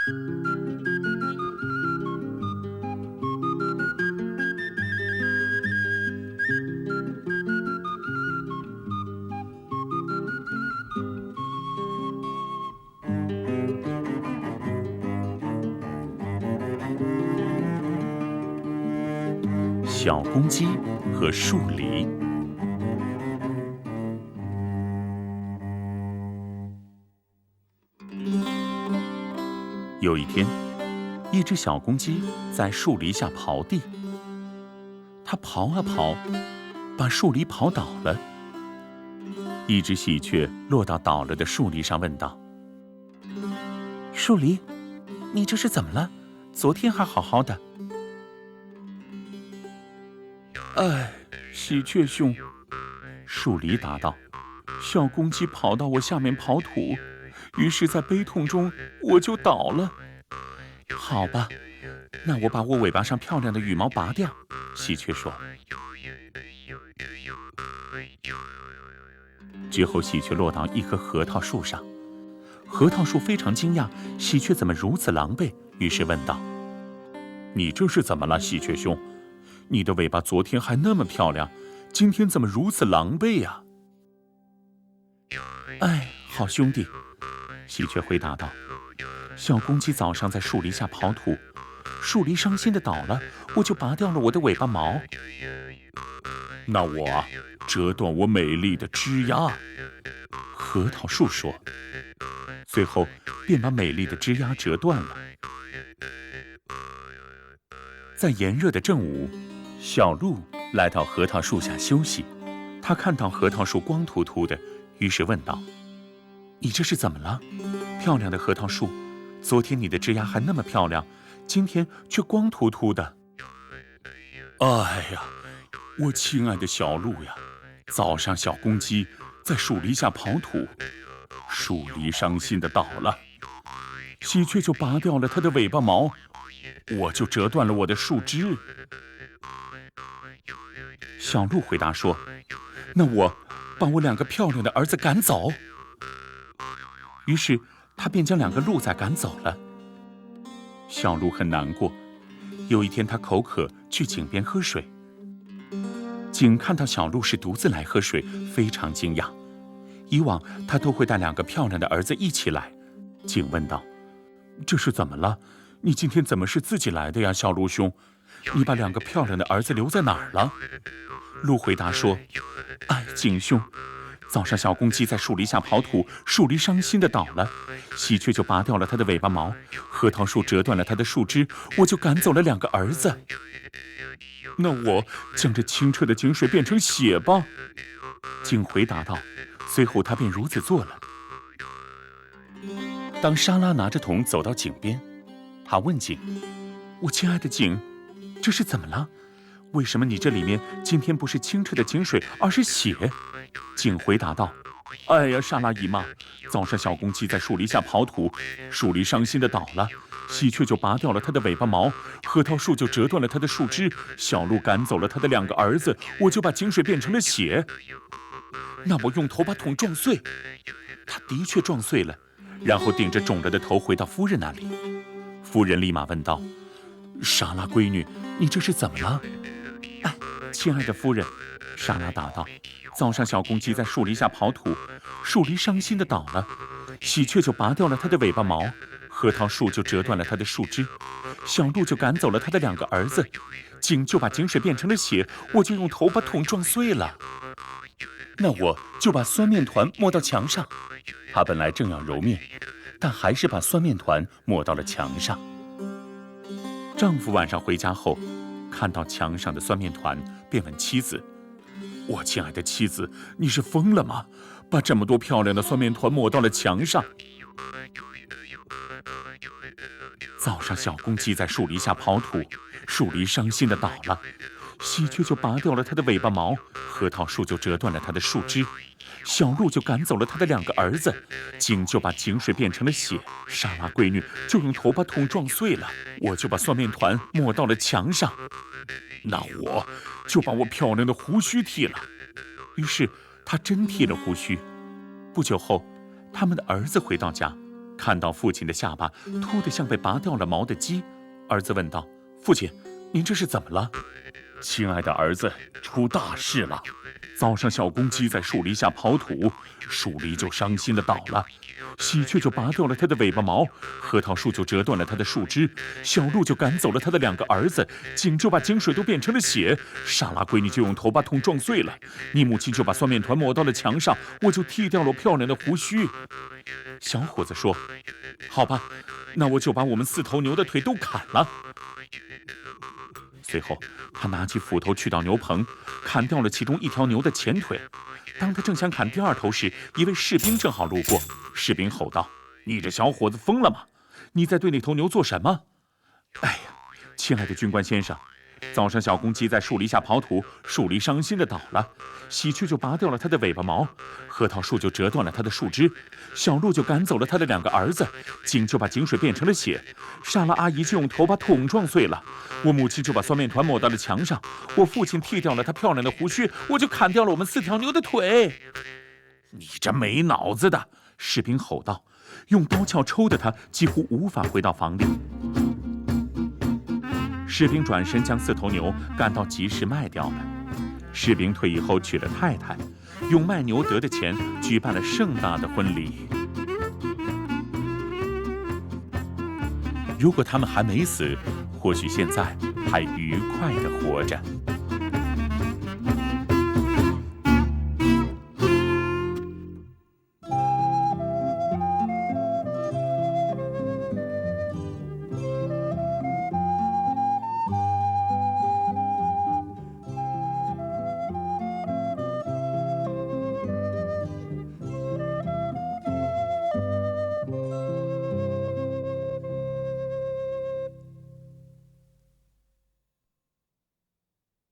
小公鸡和树狸。有一天，一只小公鸡在树篱下刨地，它刨啊刨，把树篱刨倒了。一只喜鹊落到倒了的树篱上，问道：“树篱，你这是怎么了？昨天还好好的。”“哎，喜鹊兄。”树篱答道，“小公鸡跑到我下面刨土，于是在悲痛中我就倒了。”“好吧，那我把我尾巴上漂亮的羽毛拔掉。”喜鹊说。之后，喜鹊落到一棵核桃树上，核桃树非常惊讶，喜鹊怎么如此狼狈，于是问道：“你这是怎么了，喜鹊兄？你的尾巴昨天还那么漂亮，今天怎么如此狼狈呀？”“哎，好兄弟。”喜鹊回答道，“小公鸡早上在树篱下刨土，树篱伤心的倒了，我就拔掉了我的尾巴毛。那我啊，折断我美丽的枝丫。”核桃树说，最后便把美丽的枝丫折断了。在炎热的正午，小鹿来到核桃树下休息，他看到核桃树光秃秃的，于是问道：“你这是怎么了？漂亮的核桃树，昨天你的枝丫还那么漂亮，今天却光秃秃的。”“哎呀，我亲爱的小鹿呀，早上小公鸡在树篱下刨土，树篱伤心的倒了，喜鹊就拔掉了它的尾巴毛，我就折断了我的树枝。”小鹿回答说：“那我把我2个漂亮的儿子赶走。”于是他便将2个鹿仔赶走了。小鹿很难过，有一天他口渴，去井边喝水。井看到小鹿是独自来喝水，非常惊讶。以往他都会带2个漂亮的儿子一起来。井问道：“这是怎么了？你今天怎么是自己来的呀，小鹿兄？你把2个漂亮的儿子留在哪儿了？”鹿回答说：“哎，井兄，早上小公鸡在树篱下刨土，树篱伤心的倒了，喜鹊就拔掉了它的尾巴毛，核桃树折断了它的树枝，我就赶走了2个儿子。那我将这清澈的井水变成血吧。”井回答道，随后他便如此做了。当莎拉拿着桶走到井边，他问井：“我亲爱的井，这是怎么了？为什么你这里面今天不是清澈的井水，而是血？”井回答道：“哎呀，莎拉姨妈，早上小公鸡在树篱下刨土，树篱伤心的倒了，喜鹊就拔掉了它的尾巴毛，核桃树就折断了它的树枝，小鹿赶走了它的2个儿子，我就把井水变成了血。那我用头把桶撞碎。”他的确撞碎了，然后顶着肿了的头回到夫人那里。夫人立马问道：“莎拉闺女，你这是怎么了？”“哎，亲爱的夫人。”莎拉答道，“早上小公鸡在树篱下刨土，树篱伤心的倒了，喜鹊就拔掉了它的尾巴毛，核桃树就折断了它的树枝，小鹿就赶走了它的2个儿子，井就把井水变成了血，我就用头把桶撞碎了。那我就把酸面团抹到墙上。”她本来正要揉面，但还是把酸面团抹到了墙上。丈夫晚上回家后，看到墙上的酸面团，便问妻子：“我亲爱的妻子，你是疯了吗？把这么多漂亮的酸面团抹到了墙上。”早上小公鸡在树篱下刨土，树篱伤心的倒了，喜鹊就拔掉了它的尾巴毛，核桃树就折断了它的树枝，小鹿就赶走了它的2个儿子，井就把井水变成了血，莎拉闺女就用头把桶撞碎了，我就把酸面团抹到了墙上。那我就把我漂亮的胡须剃了。于是他真剃了胡须。不久后，他们的儿子回到家，看到父亲的下巴秃得像被拔掉了毛的鸡，儿子问道：“父亲，您这是怎么了？”亲爱的儿子，出大事了！早上小公鸡在树篱下刨土，树篱就伤心地倒了，喜鹊就拔掉了它的尾巴毛，核桃树就折断了它的树枝，小鹿就赶走了它的2个儿子，井就把井水都变成了血，莎拉闺女就用头把桶撞碎了，你母亲就把酸面团抹到了墙上，我就剃掉了我漂亮的胡须。小伙子说：“好吧，那我就把我们4头牛的腿都砍了。”随后，他拿起斧头去到牛棚，砍掉了其中1条牛的前腿。当他正想砍第2头时，一位士兵正好路过。士兵吼道：“你这小伙子疯了吗？你在对那头牛做什么？”哎呀，亲爱的军官先生，早上小公鸡在树篱下刨土，树篱伤心地倒了，喜鹊就拔掉了它的尾巴毛，核桃树就折断了它的树枝，小鹿就赶走了它的2个儿子，井就把井水变成了血，莎拉阿姨就用头把桶撞碎了，我母亲就把酸面团抹到了墙上，我父亲剃掉了他漂亮的胡须，我就砍掉了我们4条牛的腿。你这没脑子的！士兵吼道，用刀鞘抽得他几乎无法回到房里。士兵转身将4头牛赶到集市卖掉了。士兵退役后娶了太太，用卖牛得的钱举办了盛大的婚礼。如果他们还没死，或许现在还愉快地活着。